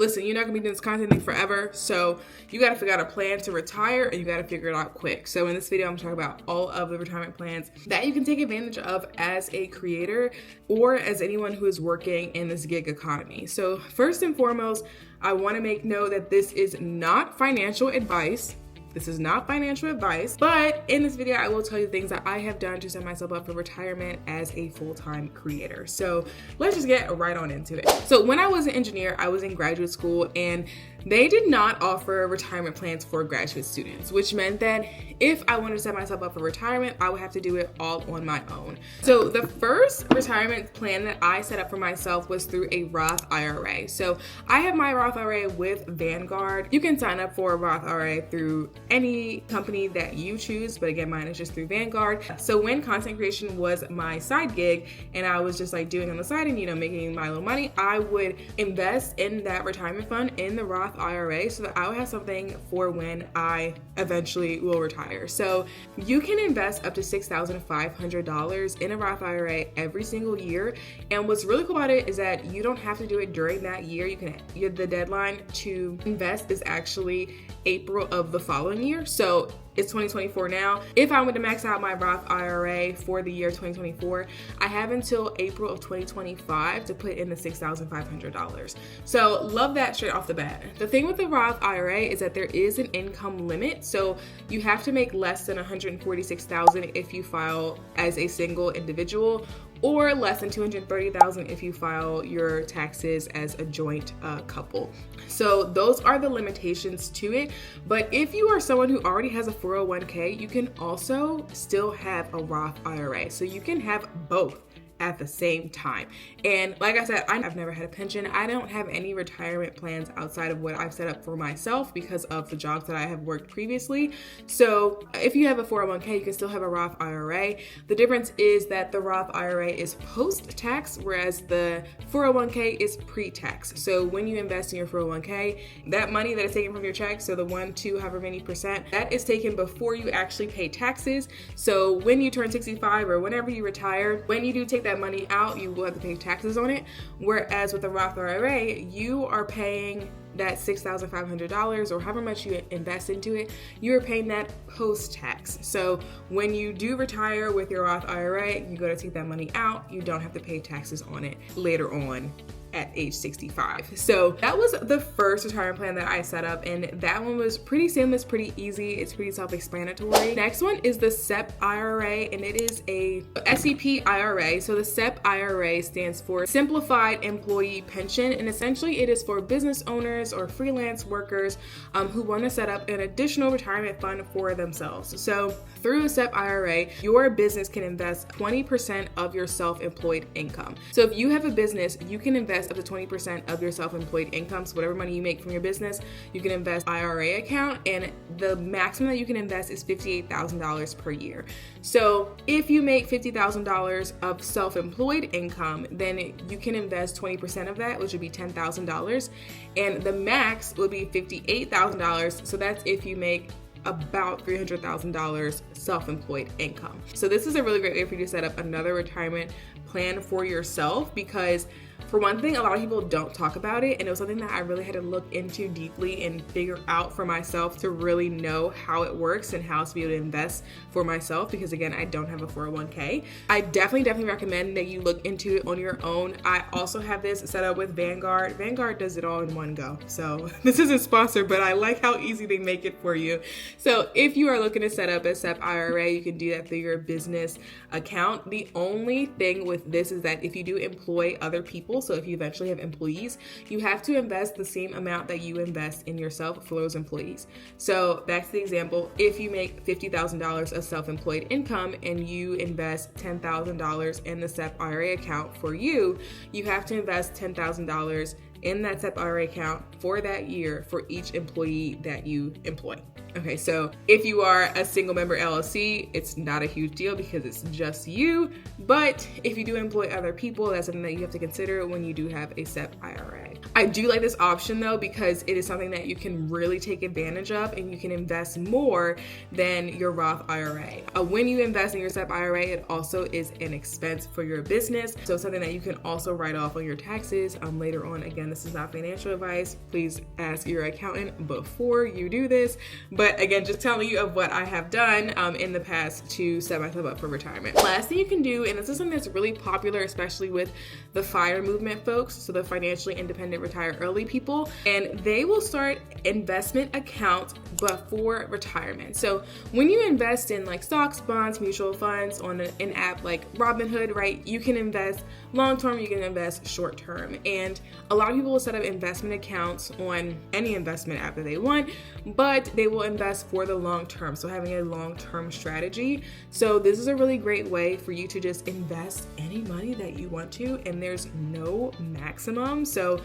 Listen, you're not gonna be doing this content thing forever, so you gotta figure out a plan to retire and you gotta figure it out quick. So in this video, I'm talking about all of the retirement plans that you can take advantage of as a creator or as anyone who is working in this gig economy. So first and foremost, I wanna make note that this is not financial advice. This is not financial advice, but in this video, I will tell you things that I have done to set myself up for retirement as a full-time creator. So let's just get right on into it. So when I was an engineer, I was in graduate school and they did not offer retirement plans for graduate students, which meant that if I wanted to set myself up for retirement, I would have to do it all on my own. So the first retirement plan that I set up for myself was through a Roth IRA. So I have my Roth IRA with Vanguard. You can sign up for a Roth IRA through any company that you choose, but again, mine is just through Vanguard. So when content creation was my side gig and I was just like doing on the side and, you know, making my little money, I would invest in that retirement fund in the Roth IRA so that I would have something for when I eventually will retire. So you can invest up to $6,500 in a Roth IRA every single year. And what's really cool about it is that you don't have to do it during that year. The deadline to invest is actually April of the following year. So it's 2024 now. If I were to max out my Roth IRA for the year 2024, I have until April of 2025 to put in the $6,500. So love that straight off the bat. The thing with the Roth IRA is that there is an income limit. So you have to make less than $146,000 if you file as a single individual, or less than $230,000 if you file your taxes as a joint couple. So those are the limitations to it. But if you are someone who already has a 401k, you can also still have a Roth IRA. So you can have both at the same time. And like I said, I've never had a pension. I don't have any retirement plans outside of what I've set up for myself because of the jobs that I have worked previously. So if you have a 401k, you can still have a Roth IRA. The difference is that the Roth IRA is post-tax, whereas the 401k is pre-tax. So when you invest in your 401k, that money that is taken from your check, so the 1, 2, however many percent, that is taken before you actually pay taxes. So when you turn 65 or whenever you retire, when you do take that money out, you will have to pay taxes on it. Whereas with the Roth IRA, you are paying that $6,500 or however much you invest into it, you're paying that post-tax. So when you do retire with your Roth IRA, you go to take that money out, you don't have to pay taxes on it later on at age 65. So that was the first retirement plan that I set up, and that one was pretty seamless, pretty easy. It's pretty self-explanatory. Next one is the SEP IRA, and it is a SEP IRA. So the SEP IRA stands for Simplified Employee Pension, and essentially it is for business owners or freelance workers who want to set up an additional retirement fund for themselves. So through a SEP IRA, your business can invest 20% of your self-employed income. So if you have a business, you can invest up to 20% of your self-employed income. So whatever money you make from your business, you can invest IRA account, and the maximum that you can invest is $58,000 per year. So if you make $50,000 of self-employed income, then you can invest 20% of that, which would be $10,000, and the max would be $58,000. So that's if you make about $300,000 self-employed income. So this is a really great way for you to set up another retirement plan for yourself, because for one thing, a lot of people don't talk about it, and it was something that I really had to look into deeply and figure out for myself to really know how it works and how to be able to invest for myself, because again, I don't have a 401k. I definitely recommend that you look into it on your own. I also have this set up with Vanguard. Vanguard does it all in one go. So this isn't sponsored, but I like how easy they make it for you. So if you are looking to set up a SEP IRA, you can do that through your business account. The only thing with this is that if you do employ other people, so if you eventually have employees, you have to invest the same amount that you invest in yourself for those employees. So back to the example, if you make $50,000 of self-employed income and you invest $10,000 in the SEP IRA account for you, you have to invest $10,000 in that SEP IRA account for that year for each employee that you employ. Okay, so if you are a single member LLC, it's not a huge deal because it's just you. But if you do employ other people, that's something that you have to consider when you do have a SEP IRA. I do like this option though, because it is something that you can really take advantage of, and you can invest more than your Roth IRA. When you invest in your SEP IRA, it also is an expense for your business. So something that you can also write off on your taxes later on. Again, this is not financial advice. Please ask your accountant before you do this. But again, just telling you of what I have done in the past to set myself up for retirement. Last thing you can do, and this is something that's really popular, especially with the FIRE movement folks, so the financially independent retire early people, and they will start investment accounts before retirement. So when you invest in like stocks, bonds, mutual funds on an app like Robinhood, right, you can invest long term, you can invest short term. And a lot of people will set up investment accounts on any investment app that they want, but they will invest for the long term. So having a long term strategy. So this is a really great way for you to just invest any money that you want to, and there's no maximum. So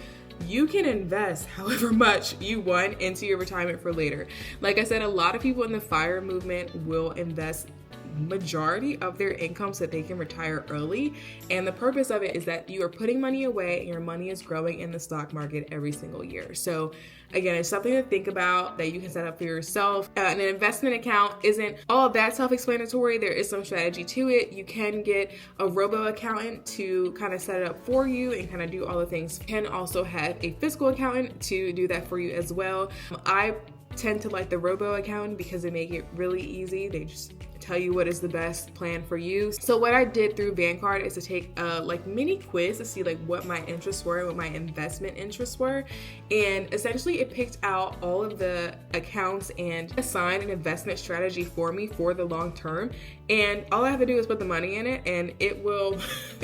you can invest however much you want into your retirement for later. Like I said, a lot of people in the FIRE movement will invest majority of their income so that they can retire early. And the purpose of it is that you are putting money away and your money is growing in the stock market every single year. So again, it's something to think about that you can set up for yourself. An investment account isn't all that self-explanatory. There is some strategy to it. You can get a robo accountant to kind of set it up for you and kind of do all the things. You can also have a fiscal accountant to do that for you as well. I tend to like the robo accountant because they make it really easy. They just tell you what is the best plan for you. So what I did through Vanguard is to take a like mini quiz to see like what my interests were, what my investment interests were. And essentially it picked out all of the accounts and assigned an investment strategy for me for the long term. And all I have to do is put the money in it and it will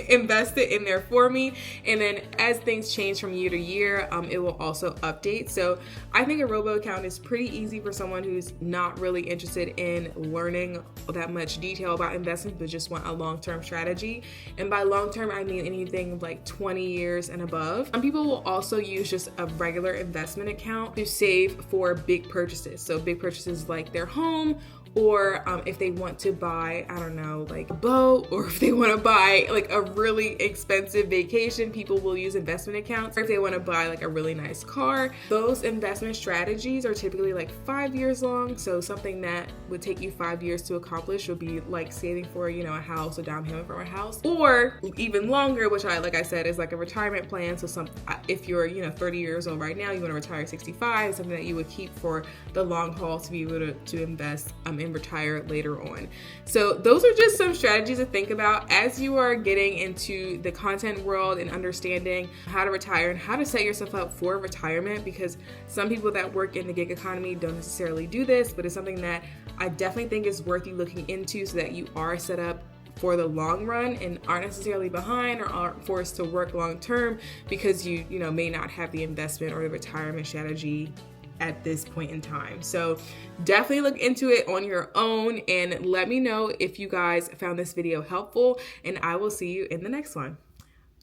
invest it in there for me. And then as things change from year to year, it will also update. So I think a robo account is pretty easy for someone who's not really interested in learning that much detail about investments, but just want a long-term strategy. And by long-term, I mean anything like 20 years and above. Some people will also use just a regular investment account to save for big purchases. So big purchases like their home, or if they want to buy, I don't know, like a boat, or if they want to buy like a really expensive vacation, people will use investment accounts. Or if they want to buy like a really nice car, those investment strategies are typically like 5 years long. So something that would take you 5 years to accomplish would be like saving for, you know, a house, a down payment for a house, or even longer, which like I said, is like a retirement plan. So if you're, 30 years old right now, you want to retire at 65, something that you would keep for the long haul to be able to invest and retire later on. So those are just some strategies to think about as you are getting into the content world and understanding how to retire and how to set yourself up for retirement, because some people that work in the gig economy don't necessarily do this, but it's something that I definitely think is worth you looking into so that you are set up for the long run and aren't necessarily behind or aren't forced to work long term because you may not have the investment or the retirement strategy at this point in time. So definitely look into it on your own and let me know if you guys found this video helpful, and I will see you in the next one.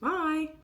Bye.